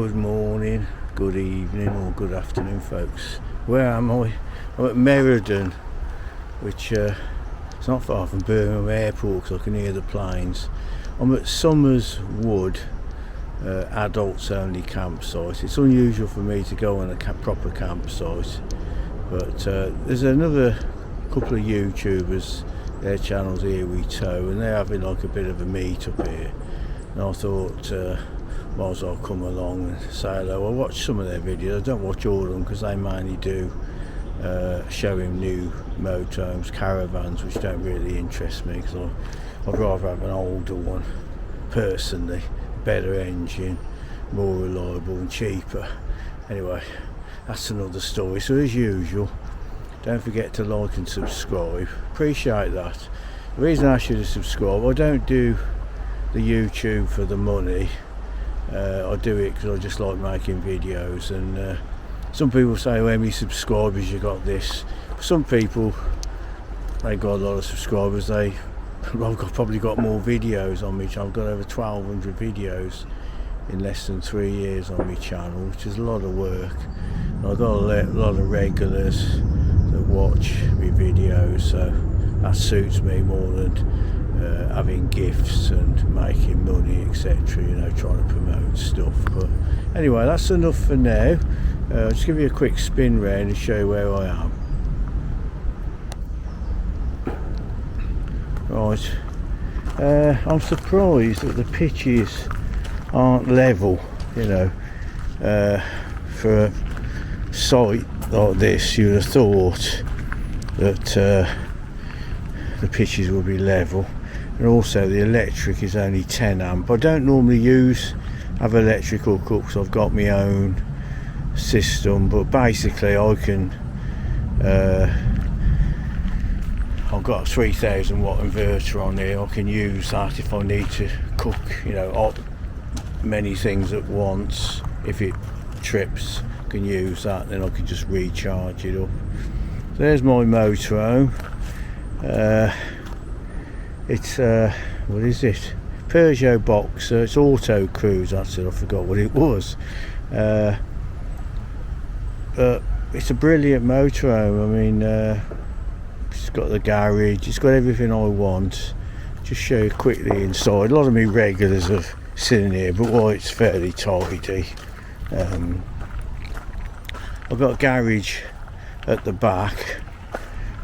Good morning, good evening or good afternoon folks. Where am I? I'm at Meriden, which it's not far from Birmingham Airport because I can hear the planes. I'm at Somers Wood, adults only campsite. It's unusual for me to go on a proper campsite, but there's another couple of YouTubers, their channel's Here We Tow, and they're having like a bit of a meet up here, and I thought might as well come along and say hello. I watch some of their videos. I don't watch all of them because they mainly do showing new motorhomes, caravans, which don't really interest me because I'd rather have an older one personally, better engine, more reliable and cheaper. Anyway, that's another story. So as usual, don't forget to like and subscribe. Appreciate that. The reason I ask you to subscribe, I don't do the YouTube for the money. I do it because I just like making videos, and some people say, well, how many subscribers you got this? Some people, they got a lot of subscribers, I've probably got more videos on my channel. I've got over 1,200 videos in less than 3 years on my channel, which is a lot of work. And I've got a lot of regulars that watch my videos, so that suits me more than having gifts and making money, etc., you know, trying to promote stuff. But anyway, that's enough for now. I'll just give you a quick spin round and show you where I am. Right, I'm surprised that the pitches aren't level, you know. For a site like this, you'd have thought that the pitches will be level. And also the electric is only 10 amp. I don't normally have electrical hookups. I've got my own system, but basically I can I've got a 3,000 watt inverter on here. I can use that if I need to cook, you know, many things at once. If it trips, I can use that, then I can just recharge it up. So there's my motorhome. It's what is it? Peugeot Boxer. It's Auto Cruise. That's it. I forgot what it was. But it's a brilliant motorhome. I mean, it's got the garage. It's got everything I want. Just show you quickly inside. A lot of me regulars have sitting here, but why it's fairly tidy. I've got a garage at the back.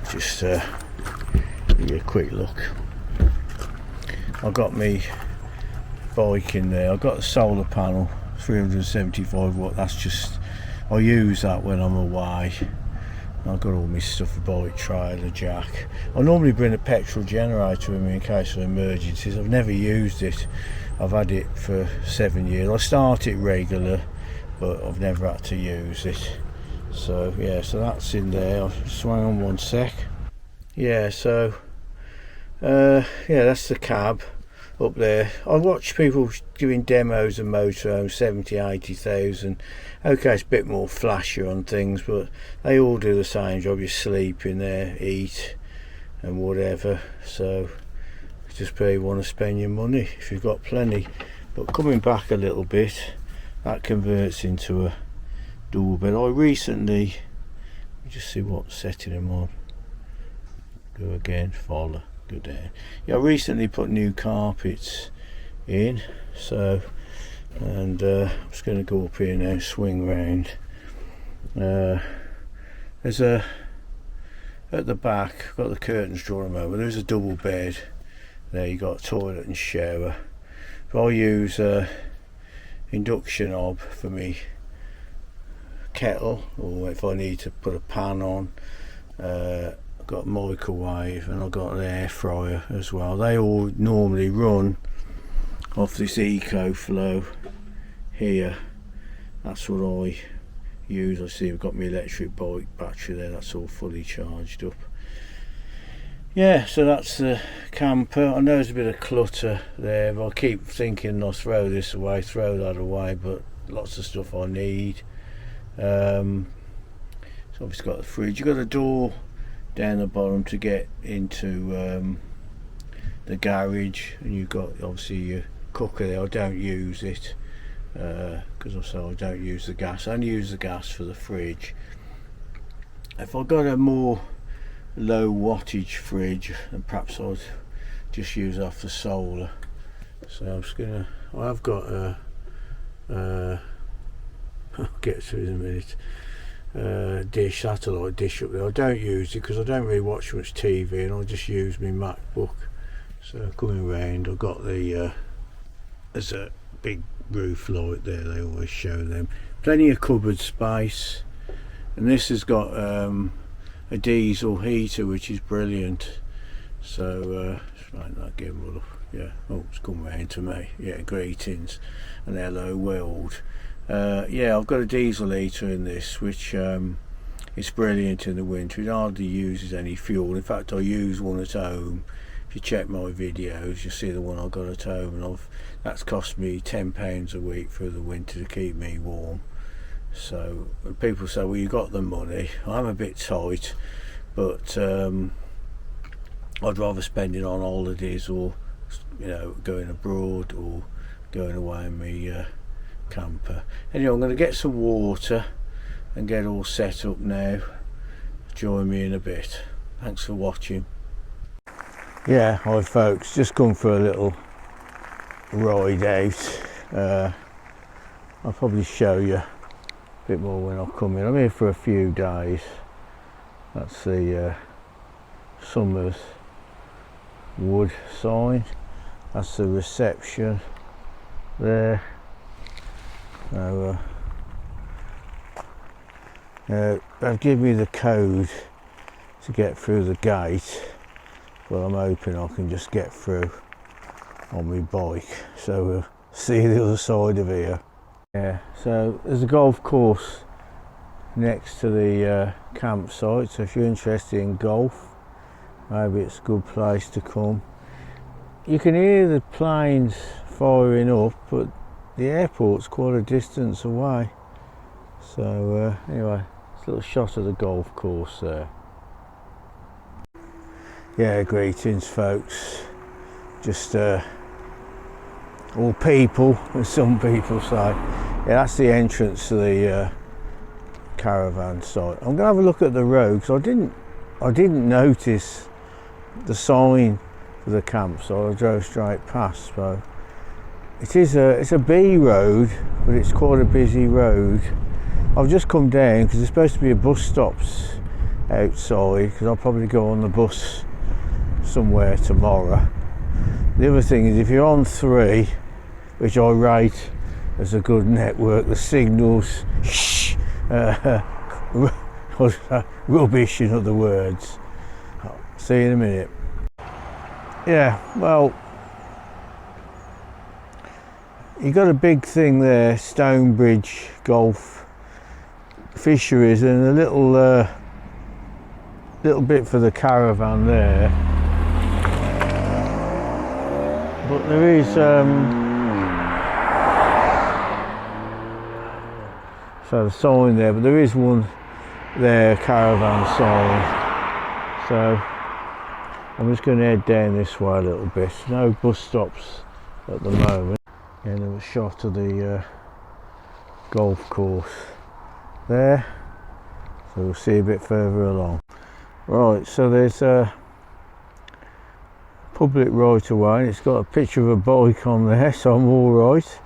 Just give you a quick look. I've got my bike in there. I've got the solar panel, 375 watt. That's just, I use that when I'm away. I've got all my stuff, a bike trailer, jack. I normally bring a petrol generator with me in case of emergencies. I've never used it. I've had it for 7 years. I start it regular, but I've never had to use it. So yeah, so that's in there. I'll swing on one sec. Yeah, so yeah, that's the cab up there. I watch people doing demos of motorhomes, 70, 80,000. Okay, it's a bit more flashier on things, but they all do the same job. You sleep in there, eat and whatever. So just pay you want to spend your money if you've got plenty. But coming back a little bit, that converts into a doorbell. I recently, let me just see what setting I'm on. Go again, follow. Down. Yeah, I recently put new carpets in, so, and I'm just going to go up here now, swing round. There's a, at the back, I've got the curtains drawn over, there's a double bed there. You got a toilet and shower. But I use induction hob for me kettle, or if I need to put a pan on. I've got a microwave and I've got an air fryer as well. They all normally run off this EcoFlow here. That's what I use. I see I've got my electric bike battery there. That's all fully charged up. Yeah, so that's the camper. I know there's a bit of clutter there, but I keep thinking I'll throw this away, throw that away, but lots of stuff I need. So obviously got the fridge. You've got a door down the bottom to get into the garage, and you've got obviously your cooker there. I don't use it. because also I don't use the gas. I only use the gas for the fridge. If I got a more low wattage fridge, then perhaps I'd just use off the solar. So I'm just gonna, I've got a I'll get to it in a minute, satellite dish up there. I don't use it because I don't really watch much TV, and I just use my MacBook. So coming round, I've got the there's a big roof light there, they always show them. Plenty of cupboard space, and this has got a diesel heater, which is brilliant. So just make that gimbal up. Yeah, oh, it's come round to me. Yeah, greetings and hello world. Yeah, I've got a diesel heater in this, which is brilliant in the winter. It hardly uses any fuel. In fact, I use one at home. If you check my videos, you'll see the one I got at home, and that's cost me £10 a week through the winter to keep me warm. So when people say, well, you got the money, I'm a bit tight, but I'd rather spend it on holidays, or going abroad, or going away in my camper. Anyway, I'm going to get some water and get all set up now. Join me in a bit. Thanks for watching. Yeah, hi folks, just come for a little ride out. I'll probably show you a bit more when I come in. I'm here for a few days. That's the Summer's Wood sign. That's the reception there. So they've given me the code to get through the gate, but I'm hoping I can just get through on my bike. So we'll see the other side of here. Yeah, so there's a golf course next to the campsite, so if you're interested in golf, maybe it's a good place to come. You can hear the planes firing up, but the airport's quite a distance away. So anyway, it's a little shot of the golf course there. Yeah, greetings folks. Just all people, as some people say. Yeah, that's the entrance to the caravan site. I'm gonna have a look at the road, because I didn't notice the sign for the campsite. I drove straight past. So it's a B road, but it's quite a busy road. I've just come down because there's supposed to be a bus stops outside, because I'll probably go on the bus somewhere tomorrow. The other thing is, if you're on 3, which I rate as a good network, the signals rubbish, in other words. I'll see you in a minute. Yeah, well, you got a big thing there, Stonebridge Golf Fisheries, and a little bit for the caravan there. But there is so the sign there, but there is one there, caravan sign. So I'm just going to head down this way a little bit. No bus stops at the moment. And there was a shot of the golf course there. So we'll see a bit further along. Right, so there's a public right of way. It's got a picture of a bike on there, so I'm all right.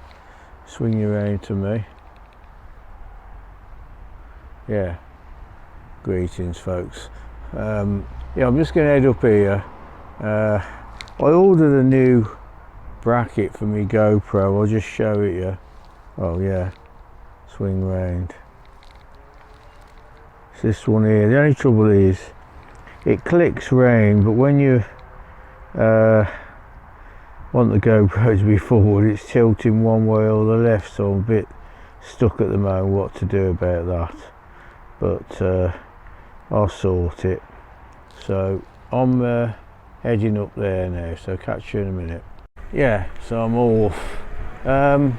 Swing you around to me. Yeah, greetings folks. Yeah, I'm just going to head up here. I ordered a new bracket for my GoPro. I'll just show it you. Oh yeah, swing round. It's this one here. The only trouble is it clicks round, but when you want the GoPro to be forward, it's tilting one way or the left, so I'm a bit stuck at the moment what to do about that. But I'll sort it. So I'm heading up there now, so catch you in a minute. Yeah, so I'm off. Yeah,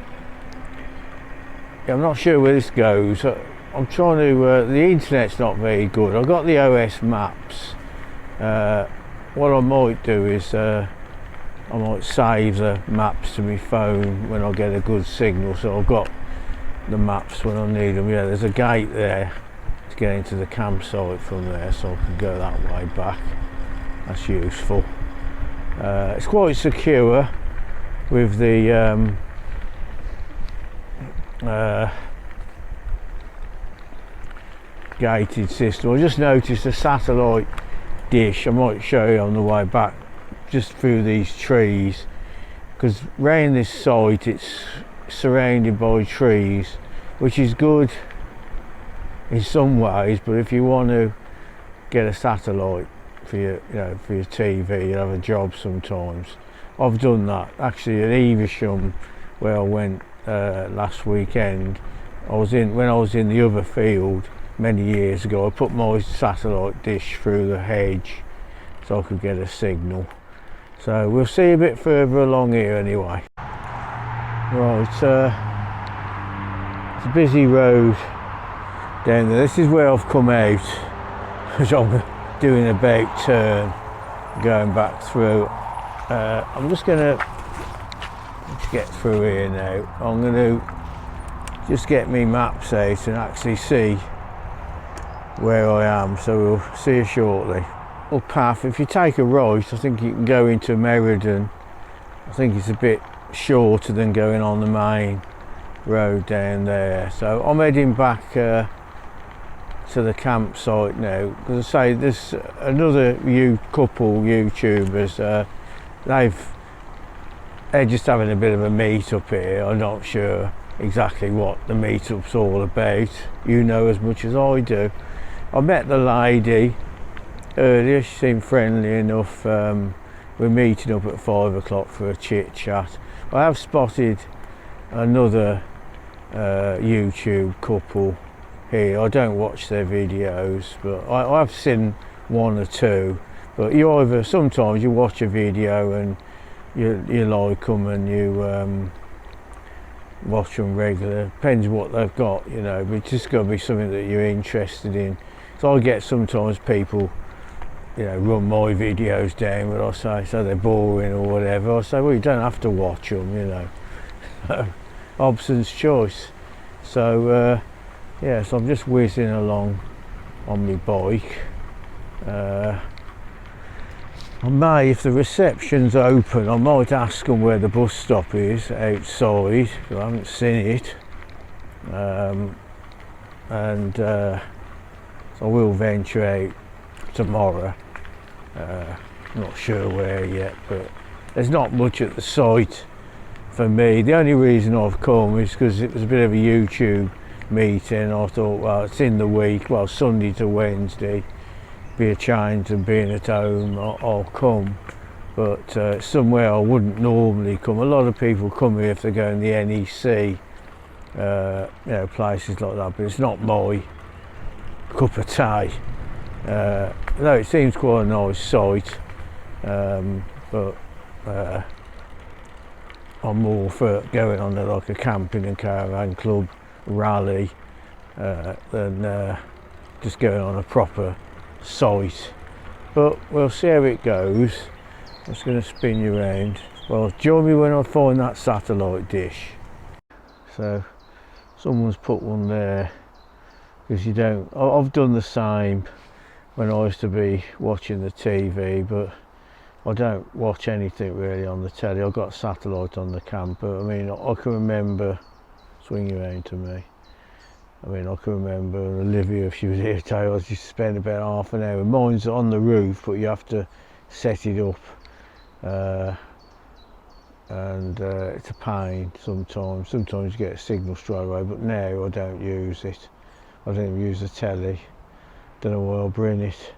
I'm not sure where this goes. I'm trying to, the internet's not very good. I've got the OS maps. What I might do is I might save the maps to my phone when I get a good signal, so I've got the maps when I need them. Yeah, there's a gate there to get into the campsite from there, so I can go that way back. That's useful. It's quite secure with the gated system. I just noticed a satellite dish. I might show you on the way back, just through these trees, because round this site it's surrounded by trees, which is good in some ways, but if you want to get a satellite for your, for your TV, you'll have a job sometimes. I've done that actually at Evesham, where I went last weekend. When I was in the other field many years ago, I put my satellite dish through the hedge so I could get a signal. So we'll see a bit further along here anyway. Right, it's a busy road down there. This is where I've come out, as I'm doing a about turn, going back through. I'm just going to get through here now. I'm going to just get me maps out and actually see where I am, so we'll see you shortly. Up path, if you take a right, I think you can go into Meriden. I think it's a bit shorter than going on the main road down there. So I'm heading back to the campsite now, because I say there's another couple YouTubers. They're just having a bit of a meet up here. I'm not sure exactly what the meetup's all about. You know as much as I do. I met the lady earlier. She seemed friendly enough. We're meeting up at 5 o'clock for a chit chat. I have spotted another YouTube couple here. I don't watch their videos, but I've seen one or two. But sometimes you watch a video and you like them and you watch them regular. Depends what they've got, but it's just got to be something that you're interested in. So I get sometimes people, run my videos down, but I say, so they're boring or whatever. I say, well, you don't have to watch them, Hobson's choice. So, so I'm just whizzing along on my bike. I may, if the reception's open, I might ask them where the bus stop is outside, because I haven't seen it. So I will venture out tomorrow. Not sure where yet, but there's not much at the site for me. The only reason I've come is because it was a bit of a YouTube meeting. I thought, well, it's in the week, well, Sunday to Wednesday, be a change and being at home, I'll come. But somewhere I wouldn't normally come. A lot of people come here if they're going to the NEC, places like that, but it's not my cup of tea. Though it seems quite a nice site, but I'm more for going on like a camping and caravan club rally than just going on a proper site. But we'll see how it goes. I'm just going to spin you around. Well, join me when I find that satellite dish. So someone's put one there, because I've done the same when I used to be watching the TV, but I don't watch anything really on the telly. I've got satellite on the camper. I mean, I can remember, swing you around to me. I mean, I can remember Olivia, if she was here today, I just spend about half an hour. Mine's on the roof, but you have to set it up. It's a pain sometimes. Sometimes you get a signal straight away, but now I don't use it. I don't even use the telly. Don't know why I'll bring it.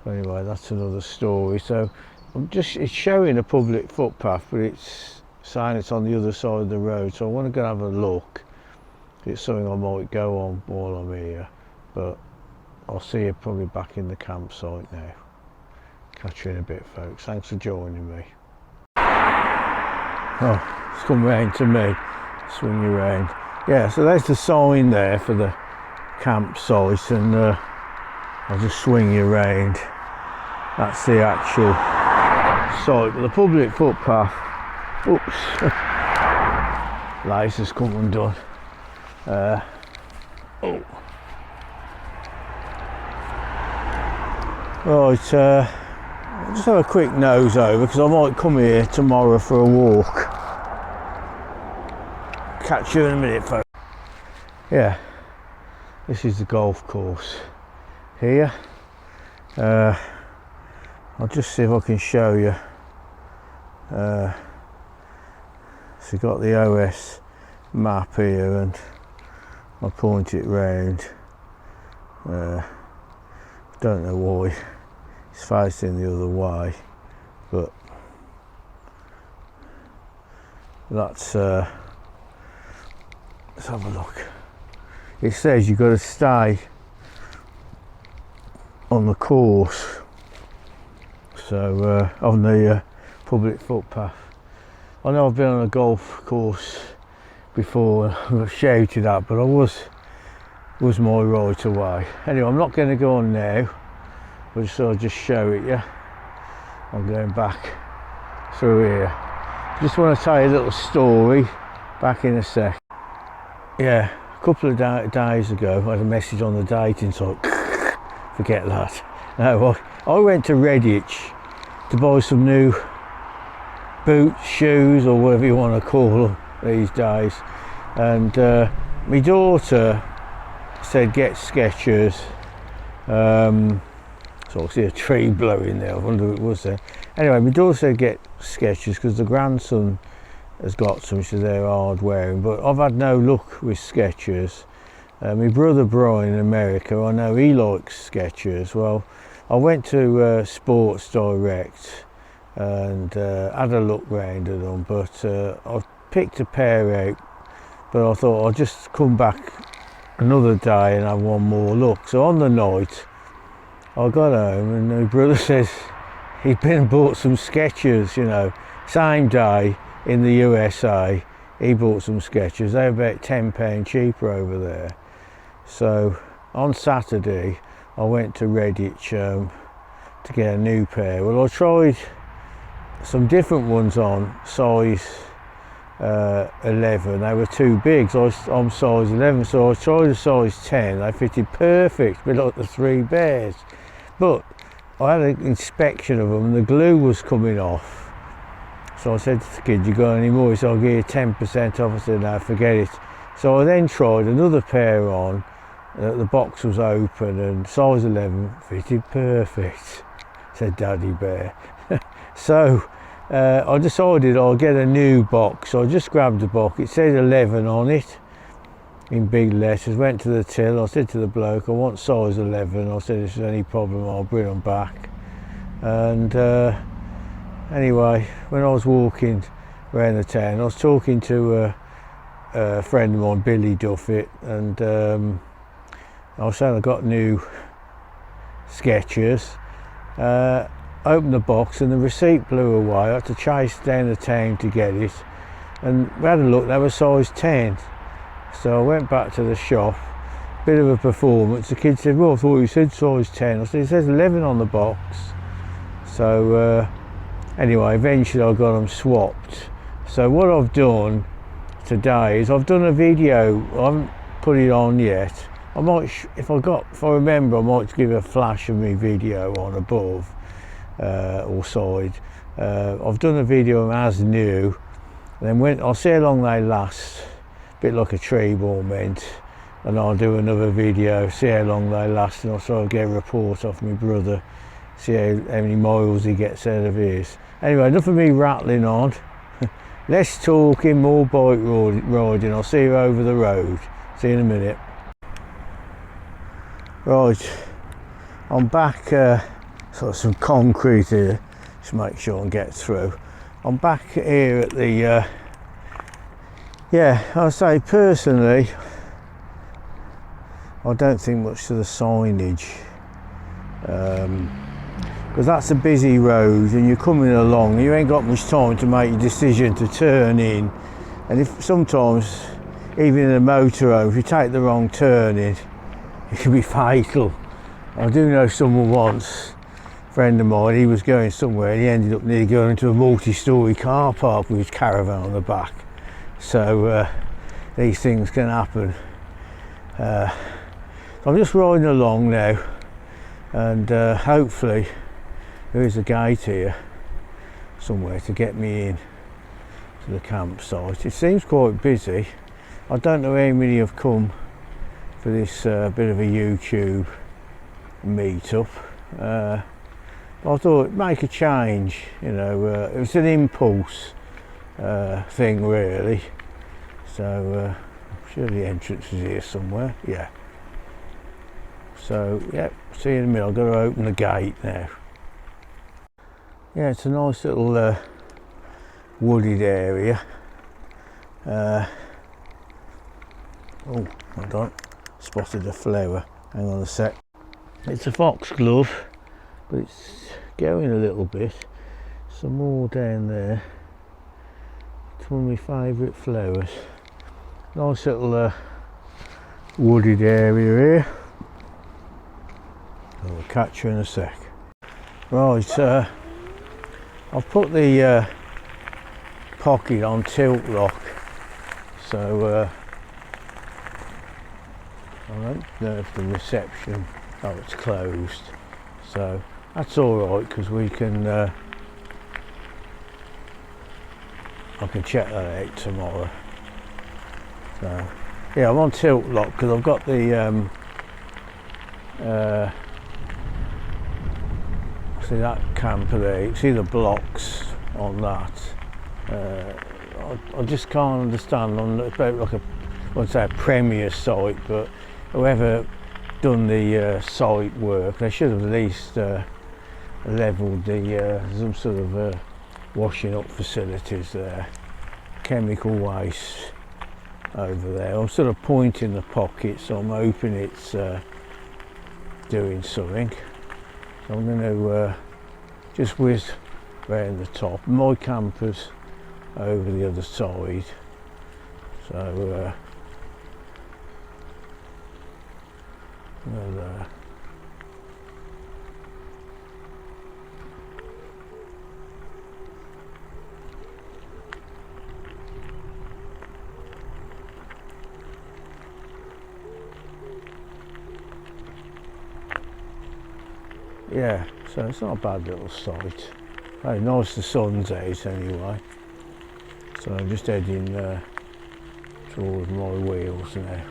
But anyway, that's another story. So it's showing a public footpath, but it's saying it's on the other side of the road. So I want to go have a look. It's something I might go on while I'm here, but I'll see you probably back in the campsite now. Catch you in a bit, folks. Thanks for joining me. Oh, it's come round to me. Swing you round. Yeah, so there's the sign there for the campsite, and I'll just swing you round. That's the actual site, but the public footpath. Oops. Lights has come undone. Oh. Right, I'll just have a quick nose over because I might come here tomorrow for a walk. Catch you in a minute, folks. Yeah, this is the golf course here. I'll just see if I can show you. So you've got the OS map here, and I'll point it round. Don't know why it's facing the other way, but that's let's have a look. It says you've got to stay on the course, so on the public footpath. I know I've been on a golf course before, I've shouted at, but I was my right away. Anyway, I'm not going to go on now, but I'll just show it you. I'm going back through here. Just want to tell you a little story, back in a sec. Yeah, a couple of days ago I had a message on the dating site. Forget that. No, I went to Redditch to buy some new boots, shoes, or whatever you want to call them these days, and my daughter said get Skechers. So I see a tree blowing there, I wonder who it was there. Anyway, my daughter said get Skechers because the grandson has got some, so they're hard wearing, but I've had no luck with Skechers. My brother Brian in America, I know he likes Skechers. Well, I went to Sports Direct and had a look round at them, but I've picked a pair out, but I thought I'll just come back another day and have one more look. So on the night I got home and my brother says he'd been and bought some Skechers, you know, same day in the USA he bought some Skechers. They're about £10 cheaper over there. So on Saturday I went to Redditch to get a new pair. Well, I tried some different ones on, size 11. They were too big, so I'm size 11, so I tried a size 10. They fitted perfect, but like the Three Bears. But I had an inspection of them and the glue was coming off. So I said to the kid, you got any more? He said, I'll give you 10% off. I said, no, forget it. So I then tried another pair on. The box was open and size 11 fitted perfect, said Daddy Bear. So I decided I'll get a new box. So I just grabbed the box. It said 11 on it in big letters. Went to the till. I said to the bloke, I want size 11. I said, if there's any problem, I'll bring them back. And anyway, when I was walking around the town, I was talking to a friend of mine, Billy Duffett, and I was saying I got new Skechers. Opened the box and the receipt blew away. I had to chase down the town to get it, and we had a look, they were size 10. So I went back to the shop, bit of a performance. The kid said, well, I thought you said size 10. I said, it says 11 on the box. So anyway, eventually I got them swapped. So what I've done today is I've done a video. I haven't put it on yet. I might, if I remember, I might give a flash of my video on above or side. I've done a video as new. Then I'll see how long they last. A bit like a tree ball meant. And I'll do another video, see how long they last, and I'll try to get a report off my brother, see how many miles he gets out of his. Anyway, enough of me rattling on. Less talking, more bike riding. I'll see you over the road. See you in a minute. Right, I'm back, sort of some concrete here, just make sure I get through. I'm back here at the, yeah, I'll say personally, I don't think much to the signage, because that's a busy road and you're coming along, you ain't got much time to make your decision to turn in, and if sometimes, even in a motorhome, if you take the wrong turn in, it can be fatal. I do know someone once, a friend of mine, he was going somewhere and he ended up nearly going into a multi-storey car park with his caravan on the back. So these things can happen. I'm just riding along now, and hopefully there is a gate here somewhere to get me in to the campsite. It seems quite busy. I don't know how many have come for this bit of a YouTube meet-up. I thought it'd make a change, you know. It was an impulse thing really. So I'm sure the entrance is here somewhere. Yeah. So yeah, see you in a minute. I've got to open the gate now. Yeah, it's a nice little wooded area. Oh, hold on. Spotted a flower. Hang on a sec. It's a foxglove, but it's going a little bit. Some more down there. It's one of my favourite flowers. Nice little wooded area here. I'll catch you in a sec. Right, I've put the pocket on tilt lock, so I don't know if the reception, oh, it's closed, so that's alright, because we can I can check that out tomorrow. So yeah, I'm on tilt lock because I've got the see that camper there, you can see the blocks on that. I just can't understand on about like a, I wouldn't say a premier site, but whoever done the site work, they should have at least levelled the some sort of washing up facilities there. Chemical waste over there. I'm sort of pointing the pocket, so I'm hoping it's doing something. So I'm going to just whiz round the top. My camper's over the other side, so well, yeah, so it's not a bad little site. Very nice, the sun's out anyway. So I'm just heading towards my wheels now.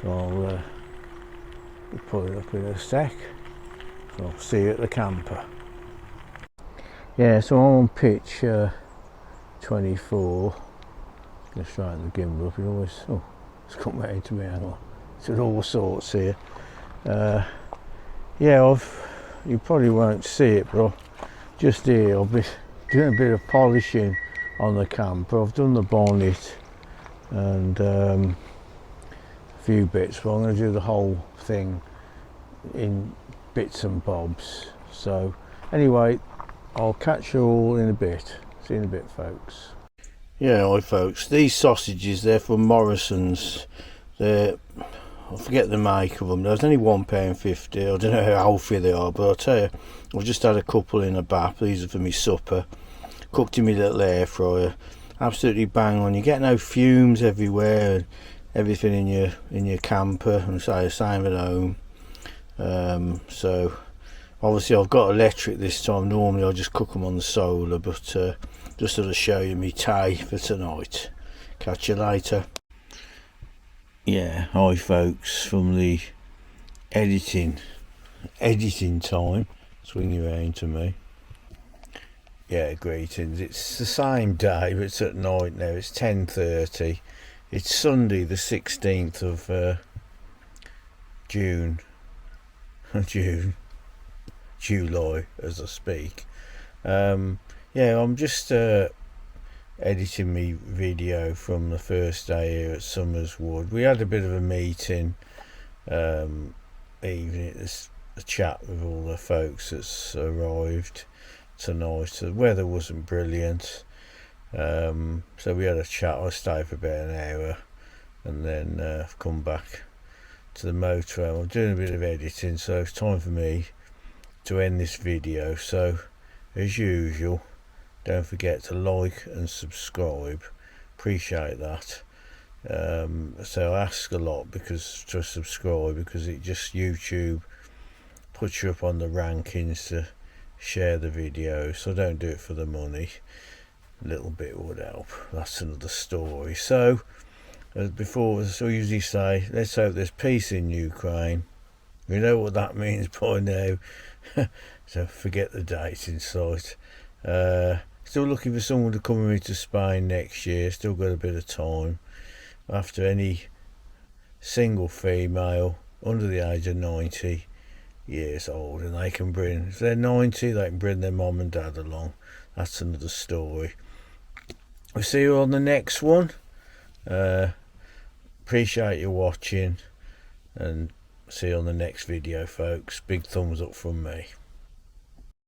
So I'll be pulling up in a sec. So I'll see you at the camper. Yeah, so I'm on pitch 24. Just straighten the gimbal up. It always, oh, it's come round to me. Hang on. It's at all sorts here. Yeah, you probably won't see it, but just here I'll be doing a bit of polishing on the camper. I've done the bonnet and a few bits, but I'm going to do the whole thing in bits and bobs. So anyway, I'll catch you all in a bit. See you in a bit, folks. Yeah, hi folks, these sausages, they're from Morrison's. They're, I forget the make of them. There's only £1.50. I don't know how healthy they are, but I'll tell you, I've just had a couple in a bath. These are for my supper. Cooked in my little air fryer. Absolutely bang on. You get no fumes everywhere and everything in your camper. And say the same at home. So obviously I've got electric this time. Normally I just cook them on the solar, but just sort of show you me tie for tonight. Catch you later. Yeah, hi folks, from the editing time. Swing you around to me. Yeah, greetings. It's the same day, but it's at night now. It's 10:30. It's Sunday the 16th of July as I speak. Yeah, I'm just editing me video from the first day here at Summers Wood. We had a bit of a meeting evening, a chat with all the folks that's arrived tonight. The weather wasn't brilliant, so we had a chat. I stayed for about an hour and then I've come back to the motorhome. I'm doing a bit of editing, so it's time for me to end this video. So as usual, don't forget to like and subscribe. Appreciate that. So I ask a lot because to subscribe, because it just YouTube puts you up on the rankings to share the video. So don't do it for the money. A little bit would help. That's another story. So before, as I usually say, let's hope there's peace in Ukraine. We know what that means by now. So forget the dates in sight. Still looking for someone to come with me to Spain next year. Still got a bit of time. After any single female under the age of 90 years old, and they can bring, if they're 90, they can bring their mum and dad along. That's another story. We'll see you on the next one. Appreciate you watching, and see you on the next video, folks. Big thumbs up from me.